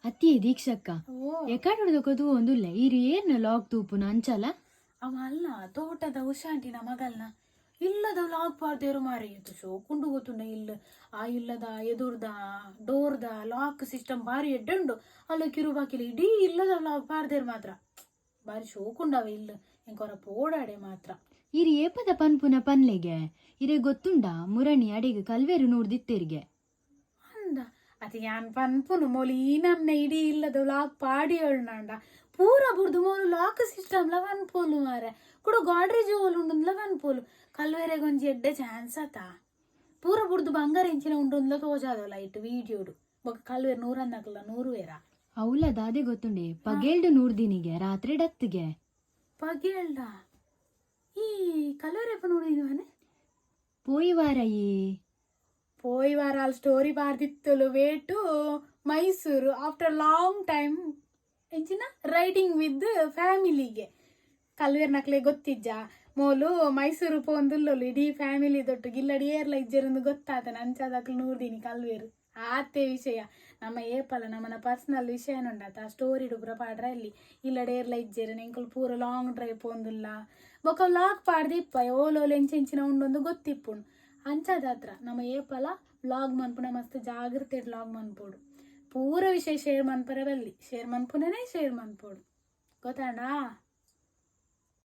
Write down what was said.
ಅತಿ ದೀಕ್ಷಕ್ಕ ಓ ಎಕಾಡೊಡ್ದಕ್ಕದು ಒಂದುಲ್ಲ ಈರಿ ಏರ್ನ ಲಾಗ್ ತೂಪುನ ಅಂಚಲ ಅವ ಅಲ್ಲ ತೋಟದ ಉಷಾಂಟಿನ ಮಗಲ್ನ ಇಲ್ಲದ ಲಾಗ್ ಪಾಡ್ದೇರು ಮಾರಿ ಇತ್ತು ಶೋಕುಂಡು ಗೊತ್ತುಂಡ ಇಲ್ಲ ಆ ಇಲ್ಲದ ಎದುರ್ದ ಡೋರ್ದ ಲಾಕ್ ಸಿಸ್ಟಮ್ ಬಾರಿ ಎಡ್ಡುಂಡು ಅಲ್ಲ ಕಿರುಬಾಕಿಲು ಇಡೀ ಇಲ್ಲದ ಲಾಗ್ ಪಾಡ್ದೇರು ಮಾತ್ರ ಬಾರಿ ಶೋಕುಂಡವ ಇಲ್ಲ ಎಂಕೊರ ಪೋಡಾಡೆ ಮಾತ್ರ ಈರಿ ಏಪದ ಪನ್ಪುನ ಪನ್ಲೆಗೆ ಇರೇ ಗೊತ್ತುಂಡ ಮುರಣಿ ಅಡೆಗೆ ಕಲ್ವೇರು ನೋಡ್ದಿತ್ತೇರಿಗೆ ಅಂದ ಅದು ಯಾನ್ ಪನ್ಪುನು ಮೊಲಿ ಈ ನಮ್ನೆ ಇಡೀ ಇಲ್ಲದ ಲಾಕ್ ಪಾಡಿ ಹೇಳ್ನಾಂಡ ಪೂರ ಬುಡ್ದು ಮೋಲು ಲಾಕ್ ಸಿಸ್ಟಮ್ ಲವನ್ ಪೋಲು ಮಾರೆ ಕೂಡ ಗಾಡ್ರೇಜ್ ಓಲು ಉಂಡು ಲವನ್ ಪೋಲು ಕಲ್ವೆರೆಗೊಂಜಿ ಎಡ್ಡೆ ಚಾನ್ಸ್ ಆತ ಪೂರ ಬುಡ್ದು ಬಂಗಾರ ಇಂಚಿನ ಉಂಡು ತೋಜಾದ ಲೈಟ್ ವೀಡಿಯೋಡು ಬೊಕ್ಕ ಕಲ್ವೇರು 100 100 ಅವಲದ ಅದೇ ಗೊತ್ತುಂಡೆ ಪಗೇಲ್ಡು ನೂರ್ದಿನಿಗೆ ರಾತ್ರಿ ಡತ್ತಿಗೆ ಪಗೇಳ್ದ ಈ ಕಲ್ವೆರೆಪ್ಪ ನೋಡಿದಿನವನೆ ಪೋಯಿ ವಾರ ಪೋಯಿ ವಾರ ಅಲ್ಲಿ ಸ್ಟೋರಿ ಬಾರ್ದಿತ್ತಲು wait Mysuru after long time ಎಂಚಿನ ರೈಡಿಂಗ್ ವಿತ್ ಫ್ಯಾಮಿಲಿಗೆ ಕಲ್ವೇರ್ ನಕ್ಲೆ ಗೊತ್ತಿಜ್ಜ ಮೋಲು ಮೈಸೂರು ಪೋಂದುಲ್ಲಲು ಇಡೀ ಫ್ಯಾಮಿಲಿ ದೊಟ್ಟು ಗಿಲ್ಲಡಿ ಏರ್ಲ ಇಜ್ಜೆರೊಂದು ಗೊತ್ತಾತನ ಅಂಚಾದಕ್ಲು ನೂರ್ದಿನಿ ಕಲ್ವೇರು ಆತೆ ವಿಷಯ ನಮ್ಮ ಏಪಲ ನಮ್ಮನ ಪರ್ಸನಲ್ ವಿಷಯ ಉಂಡಾತ ಸ್ಟೋರಿ ಡುಬ್ರ ಪಾಡ್ರ ಅಲ್ಲಿ ಇಲ್ಲಡೇರ್ಲ ಇಜ್ಜೆರು ಎಂಕಲ್ ಪೂರ ಲಾಂಗ್ ಡ್ರೈವ್ ಪೋಂದುಲ್ಲ ಬೊಕ ಲಾಕ್ ಪಾಡ್ದಿಪ್ಪ ಓಲೋಲು ಎಂಚೆಂಚಿನ ಉಂಡೊಂದು ಗೊತ್ತಿಪ್ಪುಂಡು ಅಂಚಾದಾತ್ರ ನಮ್ಮ ಏಪಲ ವ್ಲಾಗ್ ಮನ್ಪುನ ಮಸ್ತ್ ಜಾಗ್ರತೆ ವ್ಲಾಗ್ ಮನ್ಪೋಡು ಪೂರ ವಿಷಯ ಶೇರ್ ಮನ್ಪರೆ ಬಲ್ಲಿ ಶೇರ್ ಮನ್ಪುನೇ ಶೇರ್ ಮನ್ಪೋಡು ಗೊತ್ತಾಂಡಾ.